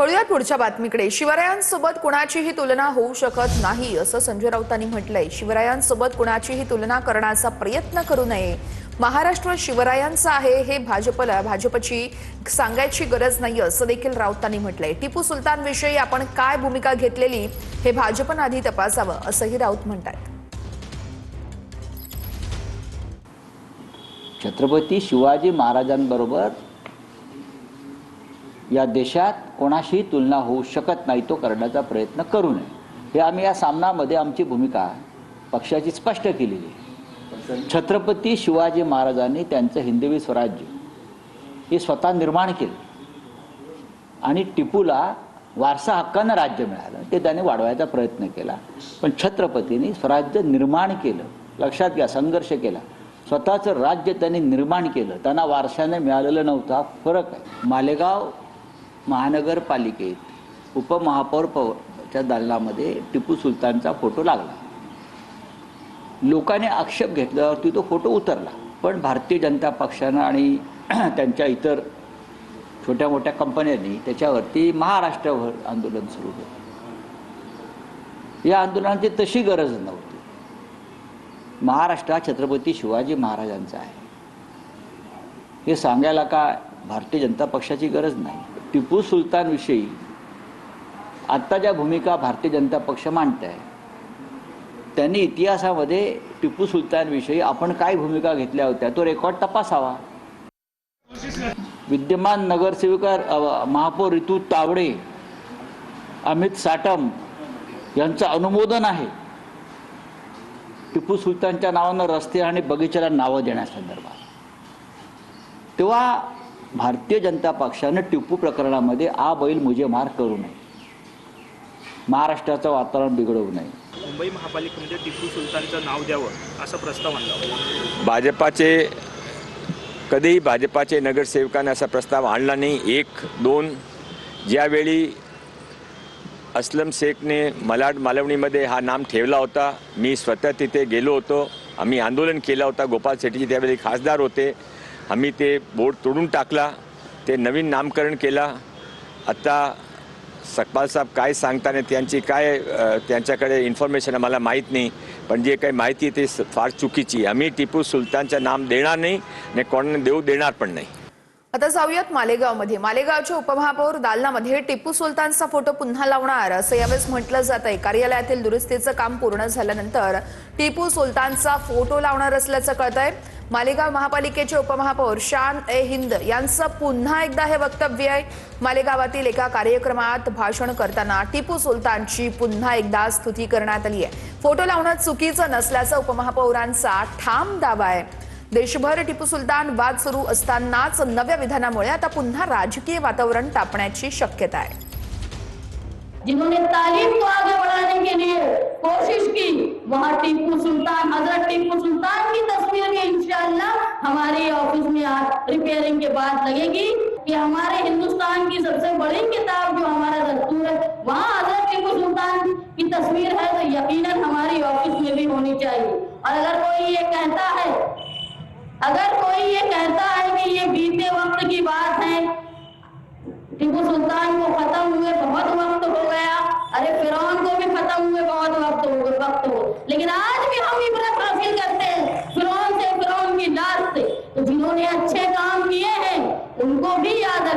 वळूयात पुढच्या बातमीकडे। शिवरायांसोबत कुणाचीही तुलना होऊ शकत नाही असं संजय राऊतांनी म्हटलंय। शिवरायांसोबत कुणाचीही तुलना करण्याचा प्रयत्न करू नये। महाराष्ट्र शिवरायांचा आहे हे भाजपची सांगायची गरज नाही असं देखील राऊतांनी म्हटलंय। टिपू सुलतान विषयी आपण काय भूमिका घेतलेली हे भाजपने आधी तपासावं असंही राऊत म्हणतात। छत्रपती शिवाजी महाराजांबरोबर या देशात कोणाशी तुलना होऊ शकत नाही, तो करण्याचा प्रयत्न करू नये। हे आम्ही या सामनामध्ये आमची भूमिका पक्षाची स्पष्ट केलेली आहे। छत्रपती शिवाजी महाराजांनी त्यांचं हिंदवी स्वराज्य हे स्वतः निर्माण केलं आणि टिपूला वारसा हक्कानं राज्य मिळालं, ते त्याने वाढवायचा प्रयत्न केला। पण छत्रपतींनी स्वराज्य निर्माण केलं, लक्षात घ्या, संघर्ष केला, स्वतःचं राज्य त्यांनी निर्माण केलं, त्यांना वारशाने मिळालेलं नव्हता, फरक आहे। मालेगाव महानगरपालिकेत उपमहापौरच्या दालनामध्ये टिपू सुलतानचा फोटो लागला। लोकांनी आक्षेप घेतल्यावरती तो फोटो उतरला, पण भारतीय जनता पक्षानं आणि त्यांच्या इतर छोट्या मोठ्या कंपन्यांनी त्याच्यावरती महाराष्ट्रभर आंदोलन सुरू केलं। या आंदोलनाची तशी गरज नव्हती। महाराष्ट्र छत्रपती शिवाजी महाराजांचा आहे हे सांगायला का भारतीय जनता पक्षाची गरज नाही। टिपू सुलतान विषयी आता ज्या भूमिका भारतीय जनता पक्ष मांडत आहे, त्यांनी इतिहासामध्ये टिपू सुलतान विषयी आपण काय भूमिका घेतल्या होत्या तो रेकॉर्ड तपासावा। विद्यमान नगरसेविका महापौर ऋतू तावडे, अमित साटम यांचं अनुमोदन आहे टिपू सुलतानच्या नावानं रस्ते आणि बगीचाला नावं देण्यासंदर्भात। तेव्हा भारतीय जनता पक्षाने टिपू प्रकरणामध्ये आ बैल मुझे मार करू नये, महाराष्ट्राचं वातावरण बिघडवू नये। मुंबई महापालिकेमध्ये टिपू सुलतानचं नाव द्यावं असा प्रस्ताव आणला। कधीही भाजपाचे नगरसेवकांनी असा प्रस्ताव आणला नाही। एक दोन ज्यावेळी असलम शेखने मालवणीमध्ये हा नाम ठेवला होता, मी स्वतः तिथे गेलो होतो, आम्ही आंदोलन केलं होतं। गोपाल शेट्टी त्यावेळी खासदार होते, आम्ही ते बोर्ड तोडून टाकला, ते नवीन नामकरण केला। आता सकपाल साहेब काय सांगताना त्यांच्याकडे इन्फॉर्मेशन आम्हाला माहीत नाही, पण जे काही माहिती ते फार चुकीची। आम्ही टिपू सुलतानचं नाम देणार नाही आणि कोणाला देऊ देणार पण नाही। आता जाऊयात मालेगावमध्ये। मालेगावच्या उपमहापौर दालनामध्ये टिपू सुलतानचा फोटो पुन्हा लावणार असं यावेळेस म्हटलं जात आहे। कार्यालयातील दुरुस्तीचं काम पूर्ण झाल्यानंतर टिपू सुलतानचा फोटो लावणार असल्याचं कळतंय। मालेगाव महापालिकेचे उपमहापौर शान ए हिंद यांचं पुन्हा एकदा हे वक्तव्य आहे। मालेगावातील एका कार्यक्रमात भाषण करताना टिपू सुलतानची पुन्हा एकदा स्तुती करण्यात आली आहे। फोटो लावणं चुकीचं नसल्याचा उपमहापौरांचा ठाम दावा आहे। देशभर टिपू सुलतान वाद सुरू असतानाच नव्या विधानामुळे आता पुन्हा राजकीय वातावरण तापण्याची शक्यता आहे। जिन्होंने तालीम को आगे बढ़ाने के लिए कोशिश की, वहाँ टिपू सुल्तान, हजरत टिपू सुल्तान की तस्वीर भी इंशाअल्लाह हमारे ऑफिस में आज रिपेयरिंग के बाद लगेगी कि हमारे हिंदुस्तान की सबसे बड़ी किताब जो हमारा दस्तूर है, वहाँ हजरत टिपू सुल्तान की तस्वीर है तो यकीनन हमारी ऑफिस में भी होनी चाहिए। और अगर कोई ये कहता है कि ये बीते वक्त की बात है, टिपू सुल्तान को खत्म हुए बहुत वक्त हो गया, अरे फिरौन को भी खत्म हुए बहुत वक्त हो, लेकिन आज भी हम इबरत हासिल करते हैं फिरौन से, फिरौन की लाश से। तो जिन्होंने अच्छे काम किए हैं उनको भी याद